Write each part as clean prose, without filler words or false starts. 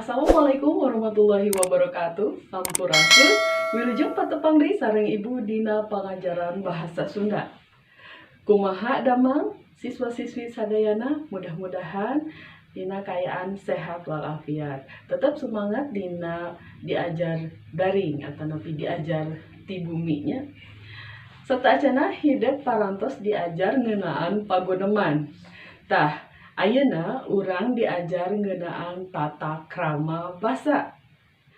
Assalamualaikum warahmatullahi wabarakatuh. Sampurasun. Wilujeng patepang deui sareng Ibu dina pangajaran bahasa Sunda. Kumaha damang siswa-siswi sadayana, mudah-mudahan dina kayaan sehat walafiat. Tetap semangat dina diajar daring atau napi diajar ti buminya. Serta acana hidup parantos diajar ngeunaan pagoneman. Tah, ayeuna urang diajar ngeunaan tata krama basa.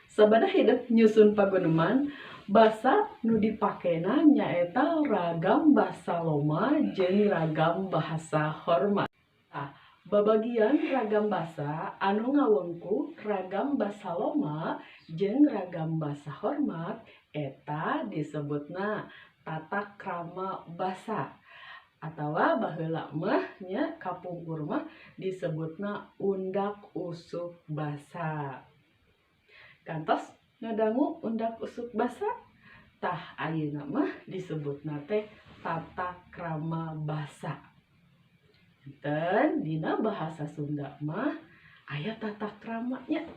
Sabada hidup nyusun pagoneman, basa nu dipakena nyaeta ragam basa loma jeung ragam bahasa hormat. Babagian ragam basa anu ngawengku ragam basa loma jeung ragam basa hormat eta disebutna tata krama basa. Atawa baheula mah nya kapungkur mah disebutna undak usuk basa. Kantos ngadangu undak usuk basa? Tah ayeuna mah disebutna teh tata krama basa. Enten dina bahasa Sunda mah aya tata kramanya.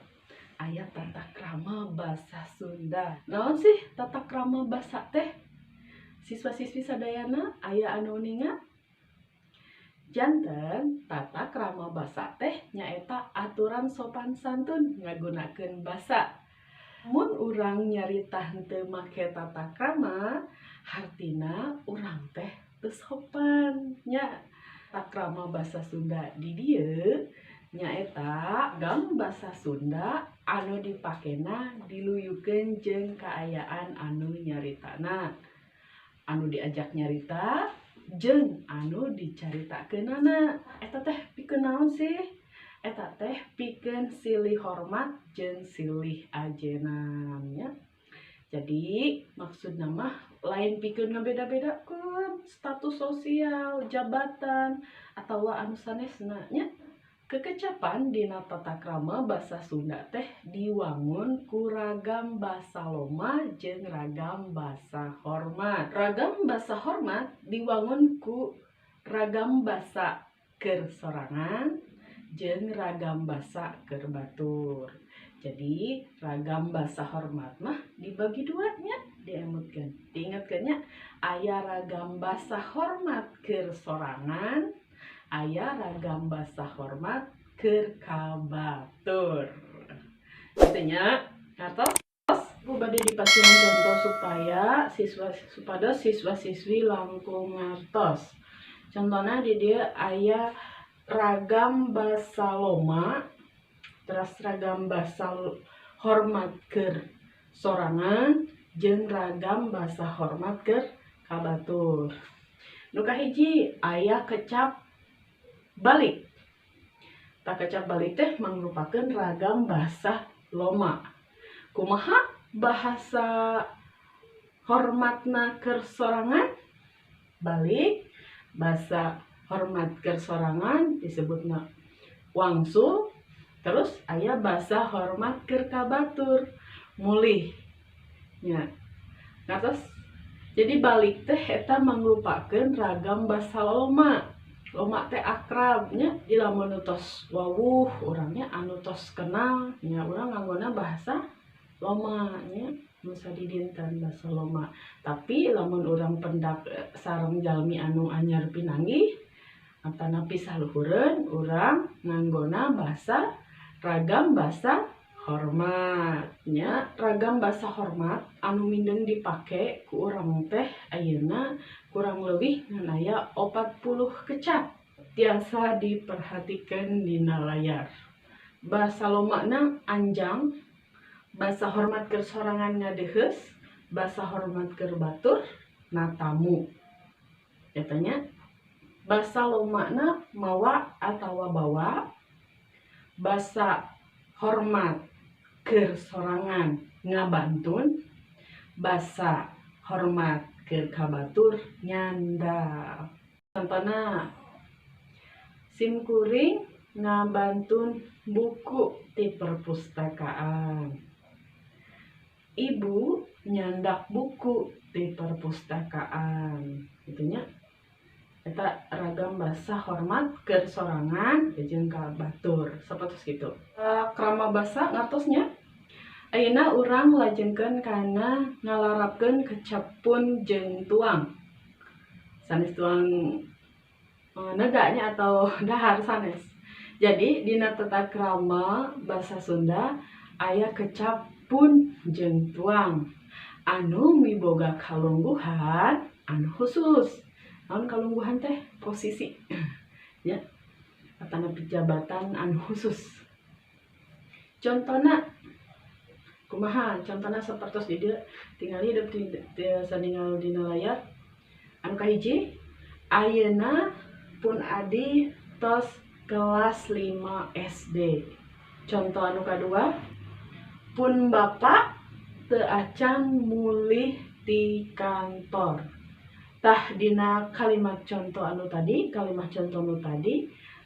Aya tata krama basa Sunda. Naon sih tata krama basa teh? Siswa-siswi sadayana aya anu ningat? Janten tata krama basa teh nyaeta aturan sopan santun ngagunakeun basa. Mun urang nyarita henteu make tata krama, hartina urang teh teu sopan nya. Tata krama basa Sunda di dieu nyaeta ragam basa Sunda anu dipakena diluyukeun jeung kaayaan anu nyaritana. Anu diajak nyarita jeung anu dicaritakeunana. Eta teh pikeun naon sih? Eta teh pikeun silih hormat jeung silih ajenan nya. Jadi maksudna mah lain pikeun ngabeda-bedakeun status sosial, jabatan atawa anu sanesna nya. Kekecapan dina tata krama basa Sunda teh diwangun ku ragam basa loma jeung ragam basa hormat. Ragam basa hormat diwangun ku ragam basa keur sorangan jeung ragam basa keur batur. Jadi ragam basa hormat mah dibagi dua nya, diemutkeun. Diingetkeun nya, aya ragam basa hormat keur sorangan, aya ragam basa hormat keur kabatur. Artinya, ngatos ku bade dipasieun contoh supaya siswa-siswi langkung ngartos. Contohna di dieu aya ragam basa loma, terus ragam basa hormat keur sorangan jeung ragam basa hormat keur kabatur. Nu kahiji aya kecap balik. Tak kecap balik teh mangrupakeun ragam basa loma. Kumaha bahasa hormatna keur sorangan? Balik. Basa hormat keur sorangan disebutna wangsul. Terus aya basa hormat keur kabatur, mulih. Nya. Ngatos? Jadi balik teh eta mangrupakeun ragam basa loma. Loma teh akrabnya di lamun tos wawuh urangnya anu tos kenal nya urang nganggona bahasa loma nya nu sadidinten bahasa loma. Tapi lamun urang pendak sareng jalmi anu anyar pinanggih atanapi saluhureun urang nganggona bahasa ragam basa hormat nya. Ragam basa hormat anu mindeng dipake ku urang teh ayeuna kurang lebih ngan aya 40 kecap. Tiasa diperhatikan dina layar. Basa lomana anjang, basa hormat keur sorangan ngadeheus, basa hormat keur batur natamu. Katanya basa lomana mawa atawa bawa, basa hormat keur sorangan ngabantun, basa hormat keur kabatur nyanda. Contohna sim kuring ngabantun buku ti perpustakaan. Ibu nyandak buku ti perpustakaan. Gitu nya. eta ragam basa hormat ke sorangan jeung ka batur sapertos kitu. Krama basa ngartosnya ayeuna urang lajengkeun kana ngalarapkeun kecap pun jeung tuang. Sanes tuang neganya atau dahar sanes. Jadi dina tata krama basa Sunda aya kecap pun jeung tuang anu miboga kalungguhan anu khusus. Naon kalungguhan teh? Posisi ya, atana jabatan anu khusus. Contona kumaha? Contona sapertos di dieu tingali hidup saningal dina layar. Anu kahiji ayeuna pun adi tos kelas 5 SD. Contoh anu kadua pun bapak teu acan mulih di kantor. Tah dina kalimat contoh anu tadi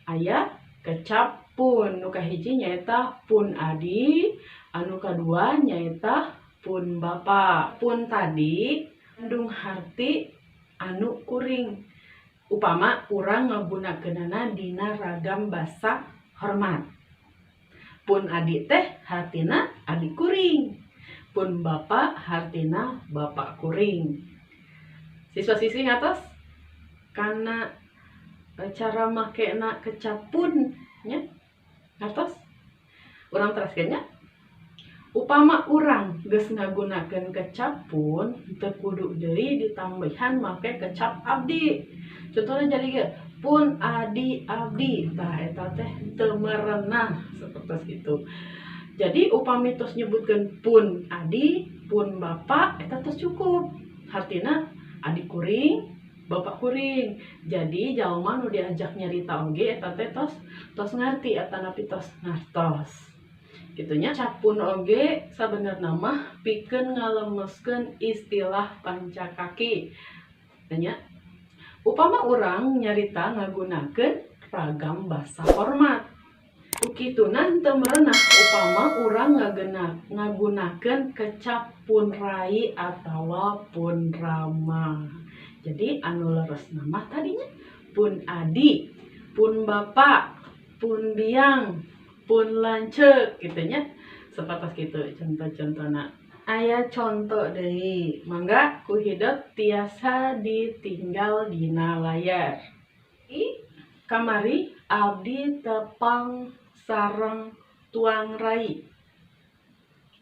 aya kecap pun. Nu kahiji nyaeta pun adi, anu kadua nyaeta pun bapak. Pun tadi mengandung harti anu kuring. Upama urang ngagunakeunana dina ragam basa hormat. Pun adi teh hartina adi kuring. Pun bapak hartina bapak kuring. Siswa-siswi ngatos kana cara makena kecap pun nya ngatos urang teraskeun nya. Upama urang geus ngagunakeun kecap pun teu kudu deui ditambihan make kecap abdi. Contohnya jadi pun adi abdi, tah eta teh teu merenah sapertos kitu. Jadi upami tos nyebutkeun pun adi, pun bapak eta tos cukup. Hartina adi kuring, bapak kuring. Jadi jalma nu diajak nyarita oge eta teh tos ngarti atanapi tos ngartos. Kitunya capun oge sabenerna mah pikeun ngalemeskeun istilah pancakaki. Tanya upama urang nyarita ngagunakeun ragam basa hormat. Ukituna teu merenah upama urang ngagunakeun kecap pun rai atawa pun rama. Jadi anu leresna mah tadinya pun adi, pun bapak, pun biang, pun lanceuk kitu nya. Sapertos kitu contoh-contohna. Aya contoh deui, mangga ku hideuk tiasa ditinggal dina layar. Kamari abdi tepang sareng tuang rai.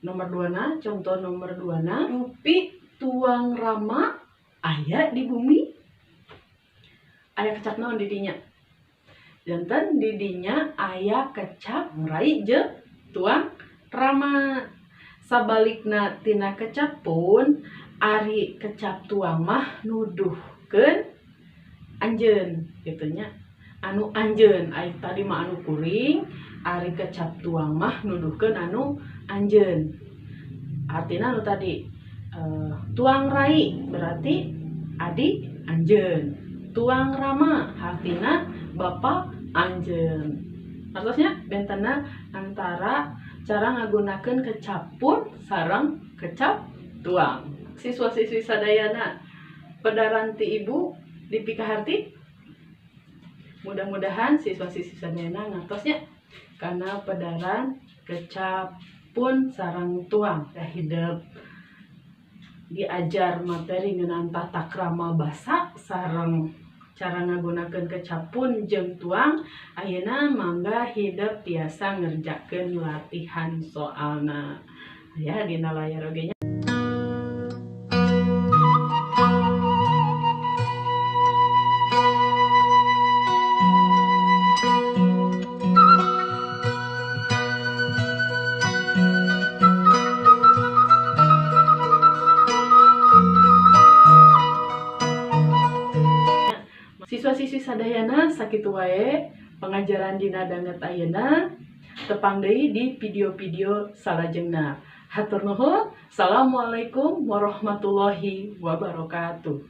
Nomor 2na, contoh nomor 2na, rupi tuang rama aya di bumi. Aya kecap naon di dinya? Janten di dinya aya kecap rai jeung tuang rama. Sabalikna tina kecap pun ari kecap tuang mah nuduhkeun anjeun kitu nya. Anu anjeun ai tadi mah anu kuring, ari kecap tuang mah nuduhkeun anu anjeun. Artina anu tadi tuang rai berarti adi anjeun. Tuang rama artina bapak anjeun. Maksudnya bentena antara cara ngagunakeun kecap pun sareng kecap tuang. Siswa-siswi sadayana pedaranti ibu dipikaharti. Mudah-mudahan siswa-siswi sadayana ngartosnya karena pedaran kecap pun sareng tuang. Hidup diajar materi ngeunaan tata krama basa sareng cara ngagunakeun kecap pun jeung tuang. Ayeuna mangga hideuk tiasa ngerjakeun latihan soalna. Ya dina layar oge nya. Siswa-siswi sadayana sakitu wae pengajaran dina danget ayeuna. Tepang deui di video-video salajengna. Hatur nuhun. Assalamualaikum warahmatullahi wabarakatuh.